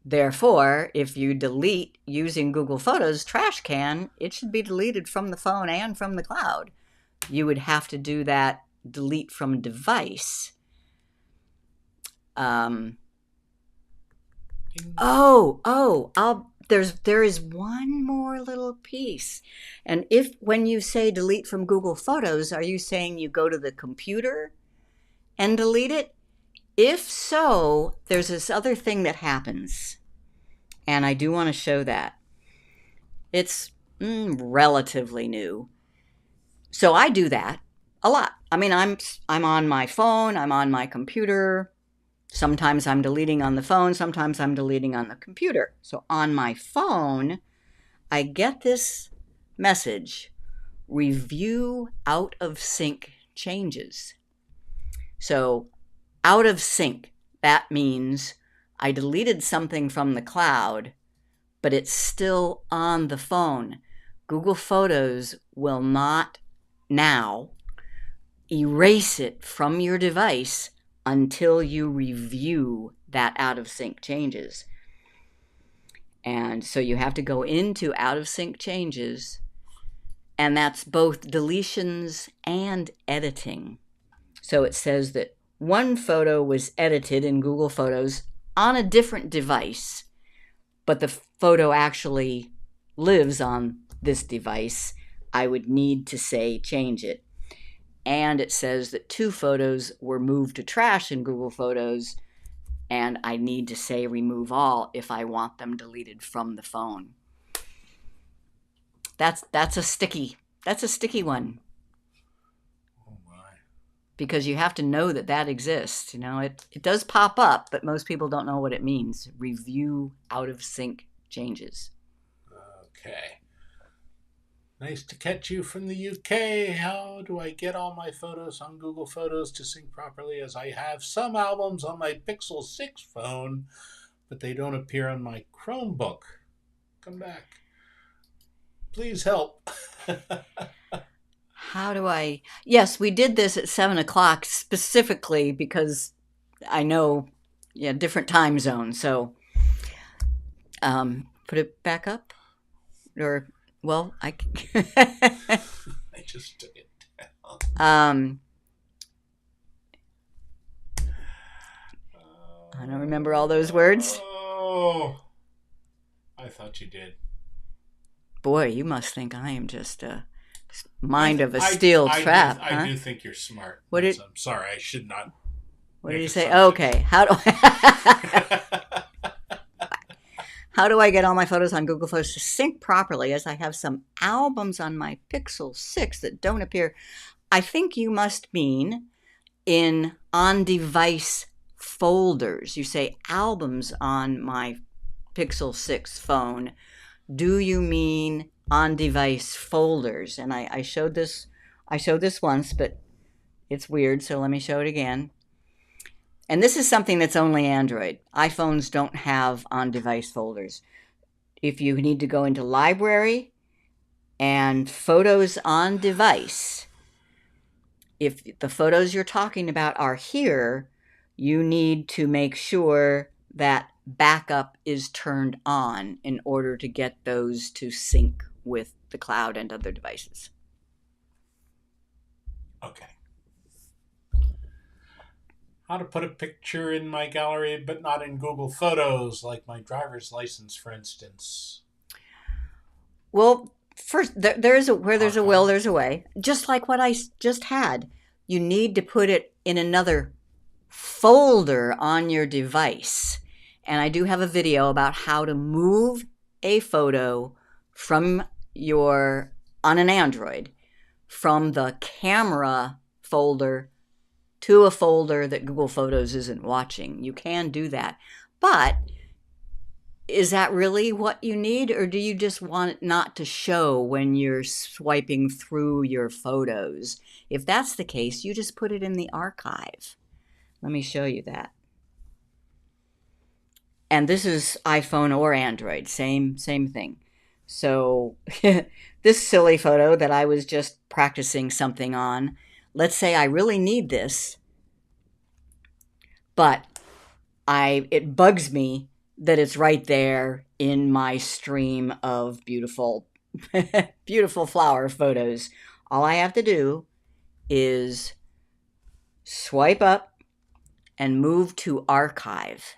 Speaker 2: Therefore, if you delete using Google Photos Trash Can, it should be deleted from the phone and from the cloud. You would have to do that delete from device. There is one more little piece. And when you say delete from Google Photos, are you saying you go to the computer and delete it? If so, there's this other thing that happens, and I do want to show that. It's relatively new. So I do that a lot. I mean, I'm on my phone, I'm on my computer. Sometimes I'm deleting on the phone, sometimes I'm deleting on the computer. So on my phone, I get this message, review out of sync changes. So out of sync, that means I deleted something from the cloud, but it's still on the phone. Google Photos will not now erase it from your device until you review that out of sync changes. And so you have to go into out of sync changes, and that's both deletions and editing. So it says that one photo was edited in Google Photos on a different device, but the photo actually lives on this device. I would need to say change it. And it says that 2 photos were moved to trash in Google Photos, and I need to say remove all if I want them deleted from the phone. That's a sticky one.
Speaker 1: Oh my.
Speaker 2: Because you have to know that exists. You know, it does pop up, but most people don't know what it means. Review out of sync changes.
Speaker 1: Okay. Nice to catch you from the UK. How do I get all my photos on Google Photos to sync properly, as I have some albums on my Pixel 6 phone, but they don't appear on my Chromebook? Come back. Please help.
Speaker 2: How do I... Yes, we did this at 7 o'clock specifically because I know different time zones. So put it back up? Or... Well, I
Speaker 1: just took it down.
Speaker 2: I don't remember all those words.
Speaker 1: Oh, I thought you did.
Speaker 2: Boy, you must think I am just a mind of a steel trap.
Speaker 1: I do think you're smart.
Speaker 2: I'm
Speaker 1: sorry, I should not.
Speaker 2: What did you say? Okay, how do I... How do I get all my photos on Google Photos to sync properly, as I have some albums on my Pixel 6 that don't appear? I think you must mean in on-device folders. You say albums on my Pixel 6 phone. Do you mean on-device folders? And I showed this once, but it's weird, so let me show it again. And this is something that's only Android. iPhones don't have on-device folders. If you need to go into Library and Photos on Device, if the photos you're talking about are here, you need to make sure that backup is turned on in order to get those to sync with the cloud and other devices.
Speaker 1: Okay. How to put a picture in my gallery but not in Google Photos, like my driver's license, for instance.
Speaker 2: Well, first, there's a will, there's a way. Just like what I just had. You need to put it in another folder on your device. And I do have a video about how to move a photo on an Android from the camera folder to a folder that Google Photos isn't watching. You can do that. But is that really what you need, or do you just want it not to show when you're swiping through your photos? If that's the case, you just put it in the archive. Let me show you that. And this is iPhone or Android, same thing. So this silly photo that I was just practicing something on, let's say I really need this. but it bugs me that it's right there in my stream of beautiful, beautiful flower photos. All I have to do is swipe up and move to archive.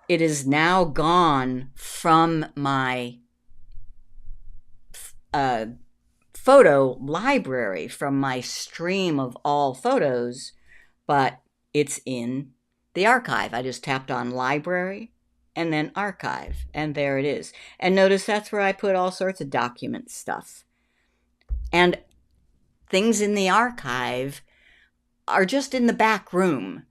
Speaker 2: It is now gone from my photo library, from my stream of all photos, but it's in the archive. I just tapped on library and then archive, and there it is. And notice that's where I put all sorts of document stuff. And things in the archive are just in the back room.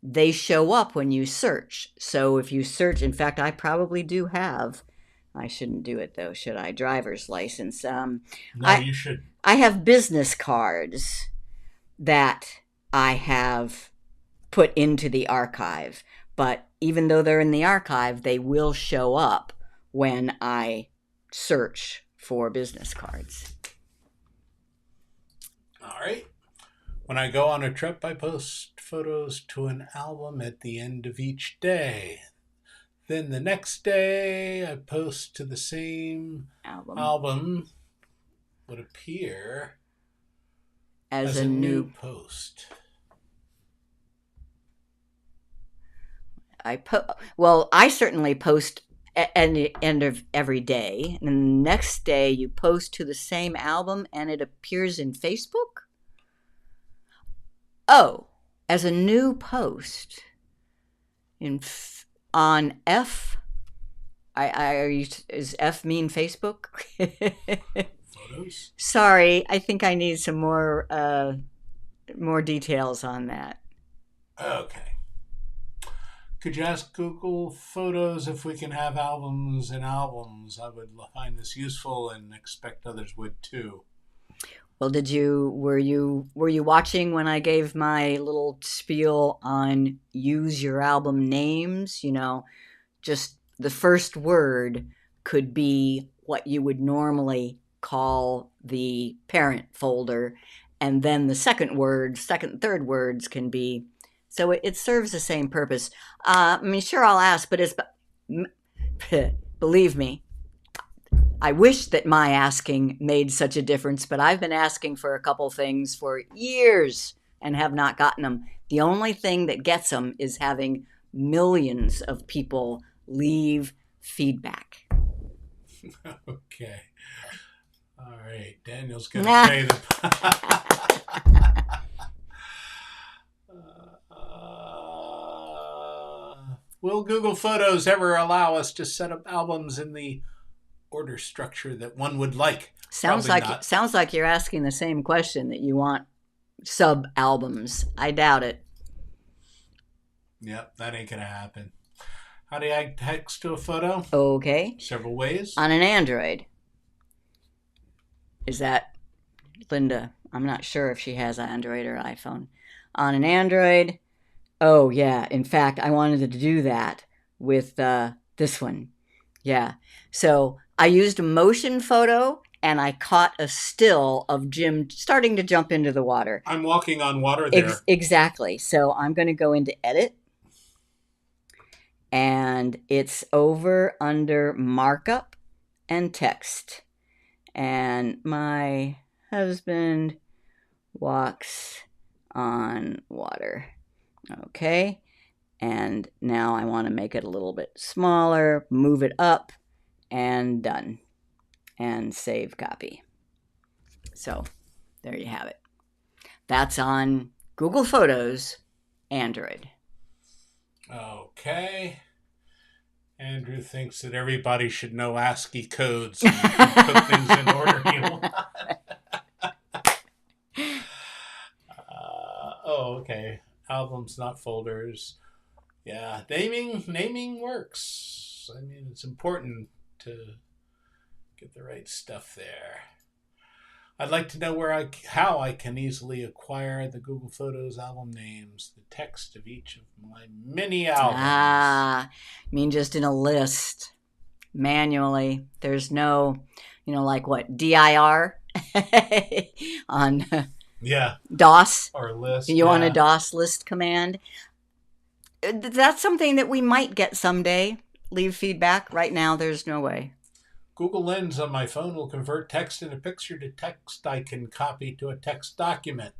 Speaker 2: They show up when you search. So if you search, in fact, I probably do have, I shouldn't do it though, should I? Driver's license.
Speaker 1: No, you should.
Speaker 2: I have business cards that I have put into the archive. But even though they're in the archive, they will show up when I search for business cards.
Speaker 1: All right. When I go on a trip, I post photos to an album at the end of each day. Then the next day, I post to the same album would appear as a new post.
Speaker 2: I certainly post at the end of every day. And the next day, you post to the same album and it appears in Facebook? Oh, as a new post on F. Does F mean Facebook?
Speaker 1: Photos?
Speaker 2: Sorry, I think I need some more details on that.
Speaker 1: Okay. Could you ask Google Photos if we can have albums and albums? I would find this useful and expect others would too.
Speaker 2: Well, were you watching when I gave my little spiel on use your album names? Just the first word could be what you would normally call the parent folder, and then the second and third words can be. So it serves the same purpose. Sure, I'll ask, but believe me, I wish that my asking made such a difference, but I've been asking for a couple things for years and have not gotten them. The only thing that gets them is having millions of people leave feedback.
Speaker 1: Okay. All right. Daniel's going to pay the... Will Google Photos ever allow us to set up albums in the order structure that one would like?
Speaker 2: Sounds like you're asking the same question, that you want sub albums. I doubt it.
Speaker 1: Yep, that ain't gonna happen. How do I text to a photo?
Speaker 2: Okay.
Speaker 1: Several ways.
Speaker 2: On an Android. Is that Linda? I'm not sure if she has Android or iPhone. On an Android. Oh, yeah. In fact, I wanted to do that with this one. Yeah. So I used a motion photo, and I caught a still of Jim starting to jump into the water.
Speaker 1: I'm walking on water there.
Speaker 2: Exactly. So I'm going to go into Edit. And it's over under Markup and Text. And my husband walks on water. Okay, and now I want to make it a little bit smaller, move it up, and done. And save copy. So, there you have it. That's on Google Photos, Android.
Speaker 1: Okay. Andrew thinks that everybody should know ASCII codes and put things in order you want. Okay. Albums, not folders. Yeah, naming works. I mean, it's important to get the right stuff there. I'd like to know how I can easily acquire the Google Photos album names, the text of each of my many albums.
Speaker 2: Just in a list, manually. There's no, like what, DIR on
Speaker 1: Yeah.
Speaker 2: DOS.
Speaker 1: Or list.
Speaker 2: You want a DOS list command? That's something that we might get someday. Leave feedback. Right now, there's no way.
Speaker 1: Google Lens on my phone will convert text in a picture to text I can copy to a text document.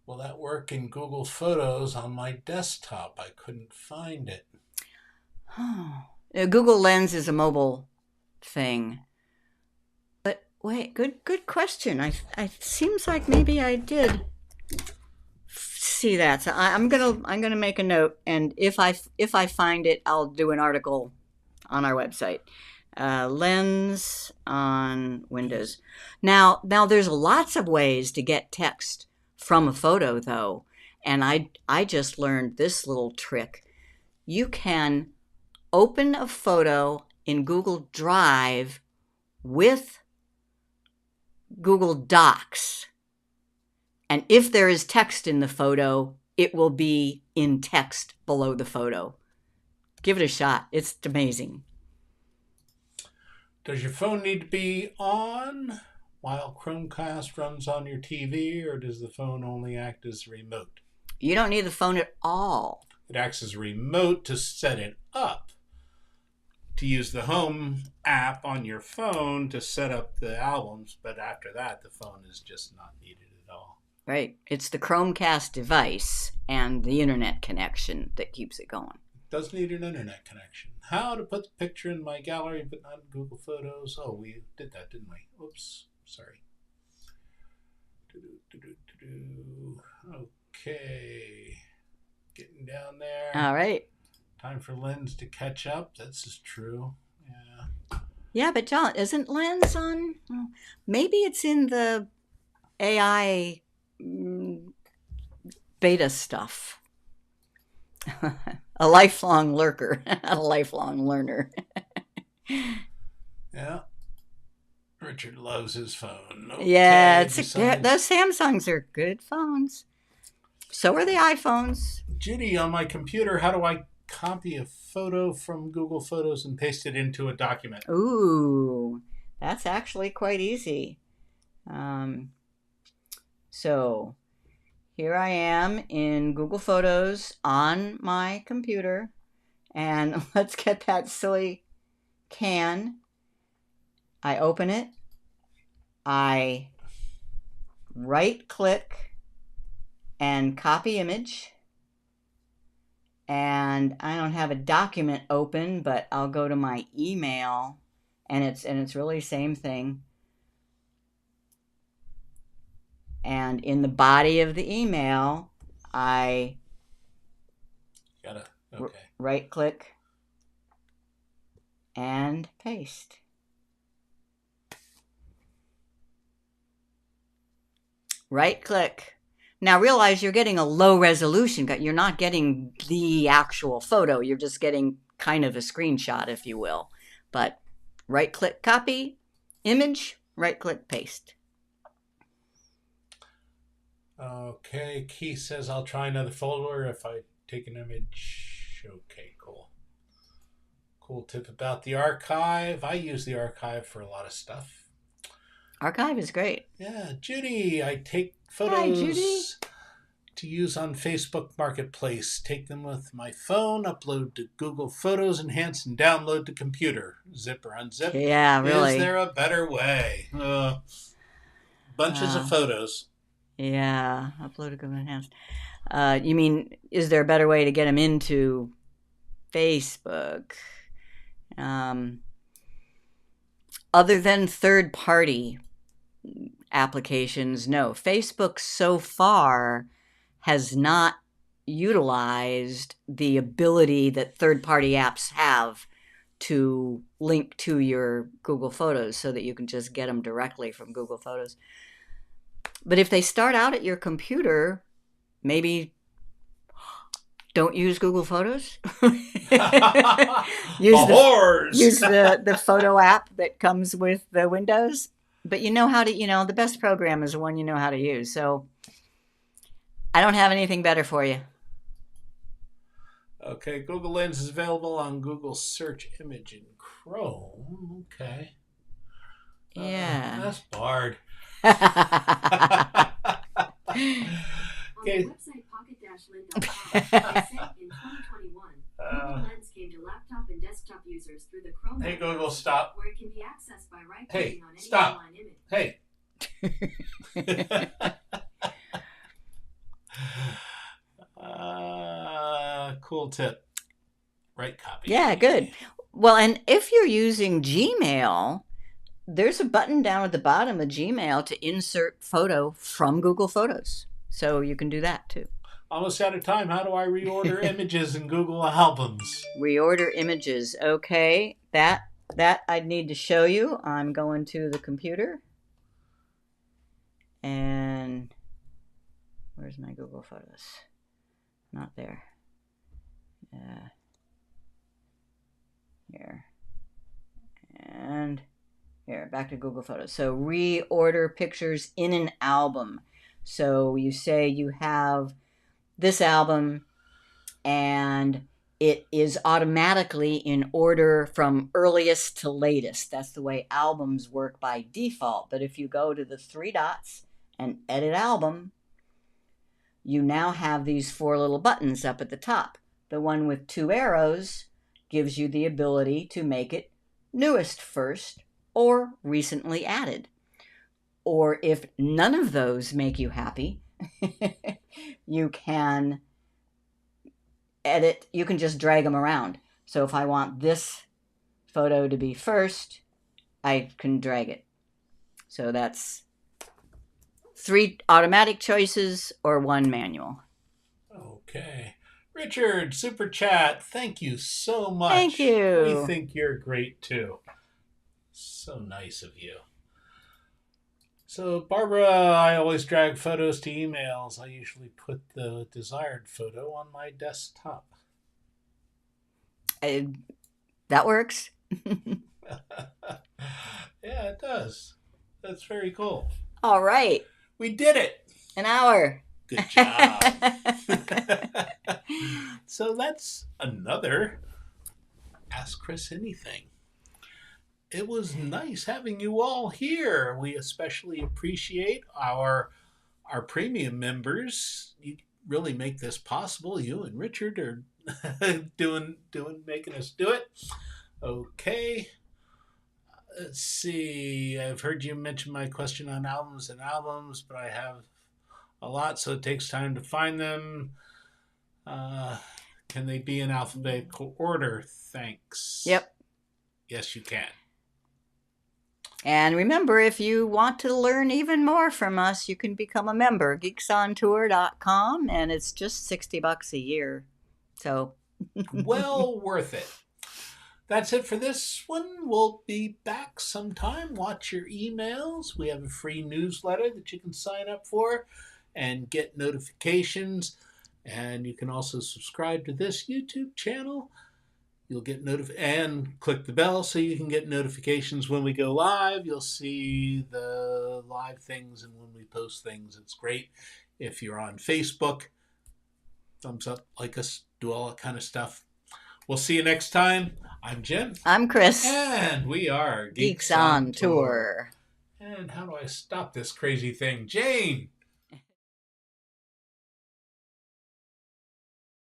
Speaker 1: Will that work in Google Photos on my desktop? I couldn't find it.
Speaker 2: Google Lens is a mobile thing. But wait, good question. I seems like maybe I did see that. So I'm gonna make a note, and if I find it, I'll do an article on our website. Lens on Windows. Now there's lots of ways to get text from a photo, though, and I just learned this little trick. You can open a photo in Google Drive with Google Docs, and if there is text in the photo, it will be in text below the photo. Give it a shot. It's amazing.
Speaker 1: Does your phone need to be on while Chromecast runs on your TV, or does the phone only act as a remote?
Speaker 2: You don't need the phone at all.
Speaker 1: It acts as a remote to set it up. To use the Home app on your phone to set up the albums, but after that, the phone is just not needed at all.
Speaker 2: Right. It's the Chromecast device and the internet connection that keeps it going.
Speaker 1: It does need an internet connection. How to put the picture in my gallery but not in Google Photos? Oh, we did that, didn't we? Oops, sorry. Okay. Getting down there.
Speaker 2: All right.
Speaker 1: Time for Lens to catch up. This is true. Yeah.
Speaker 2: Yeah, but John, isn't Lens on? Maybe it's in the AI beta stuff. A lifelong lurker, not a lifelong learner.
Speaker 1: Yeah. Richard loves his phone. Okay,
Speaker 2: yeah, those Samsungs are good phones. So are the iPhones.
Speaker 1: Judy, on my computer, how do I copy a photo from Google Photos and paste it into a document?
Speaker 2: Ooh, that's actually quite easy. So here I am in Google Photos on my computer, and let's get that silly can. I open it. I right-click and copy image. And I don't have a document open, but I'll go to my email, and it's really the same thing. And in the body of the email, I right-click and paste. Right-click. Now realize you're getting a low resolution. You're not getting the actual photo. You're just getting kind of a screenshot, if you will. But right-click, copy, image, right-click, paste.
Speaker 1: Okay, Keith says I'll try another folder if I take an image. Okay, cool. Cool tip about the archive. I use the archive for a lot of stuff.
Speaker 2: Archive is great.
Speaker 1: Yeah, Judy, I take photos to use on Facebook Marketplace. Take them with my phone, upload to Google Photos, enhance, and download to computer. Zip or unzip.
Speaker 2: Yeah, really.
Speaker 1: Is there a better way? Bunches of photos.
Speaker 2: Yeah, upload to Google Enhance. You mean, is there a better way to get them into Facebook? Other than third-party applications, no. Facebook so far has not utilized the ability that third-party apps have to link to your Google Photos so that you can just get them directly from Google Photos. But if they start out at your computer, maybe don't use Google Photos. use the photo app that comes with the Windows. But you know how to, the best program is the one you know how to use. So I don't have anything better for you.
Speaker 1: Okay, Google Lens is available on Google Search Image in Chrome. Okay.
Speaker 2: Yeah.
Speaker 1: That's Bard. Okay.
Speaker 3: On the website pocket-lint.com, it said in 2021, Google Lens came to laptop and desktop users through the Chrome
Speaker 1: Hey,
Speaker 3: web
Speaker 1: Google,
Speaker 3: browser,
Speaker 1: stop.
Speaker 3: where it can be accessed by
Speaker 1: Hey,
Speaker 3: right-clicking on any
Speaker 1: stop.
Speaker 3: online image.
Speaker 1: Hey. Cool tip. Right copy.
Speaker 2: Yeah, good. Well, and if you're using Gmail, there's a button down at the bottom of Gmail to insert photo from Google Photos. So you can do that too.
Speaker 1: Almost out of time. How do I reorder images in Google Albums?
Speaker 2: Reorder images. Okay, that I'd need to show you. I'm going to the computer. And where's my Google Photos? Not there. Here. And here, back to Google Photos. So reorder pictures in an album. So you say you have this album and it is automatically in order from earliest to latest. That's the way albums work by default. But if you go to the three dots and edit album, you now have these four little buttons up at the top. The one with two arrows gives you the ability to make it newest first or recently added. Or if none of those make you happy, you can edit, you can just drag them around. So if I want this photo to be first, I can drag it. So that's 3 automatic choices or 1 manual.
Speaker 1: Okay. Richard, Super Chat, thank you so much.
Speaker 2: Thank you.
Speaker 1: We think you're great too. So nice of you. So, Barbara, I always drag photos to emails. I usually put the desired photo on my desktop.
Speaker 2: That works.
Speaker 1: Yeah, it does. That's very cool.
Speaker 2: All right.
Speaker 1: We did it.
Speaker 2: An hour.
Speaker 1: Good job. So that's another Ask Chris Anything. It was nice having you all here. We especially appreciate our premium members. You really make this possible. You and Richard are making us do it. Okay. Let's see. I've heard you mention my question on albums, but I have a lot, so it takes time to find them. Can they be in alphabetical order? Thanks.
Speaker 2: Yep.
Speaker 1: Yes, you can.
Speaker 2: And remember, if you want to learn even more from us, you can become a member, geeksontour.com, and it's just $60 a year. So,
Speaker 1: well worth it. That's it for this one. We'll be back sometime. Watch your emails. We have a free newsletter that you can sign up for and get notifications. And you can also subscribe to this YouTube channel. You'll get and click the bell so you can get notifications when we go live. You'll see the live things and when we post things. It's great. If you're on Facebook, thumbs up, like us, do all that kind of stuff. We'll see you next time. I'm Jim.
Speaker 2: I'm Chris.
Speaker 1: And we are
Speaker 2: Geeks on Tour.
Speaker 1: And how do I stop this crazy thing? Jane!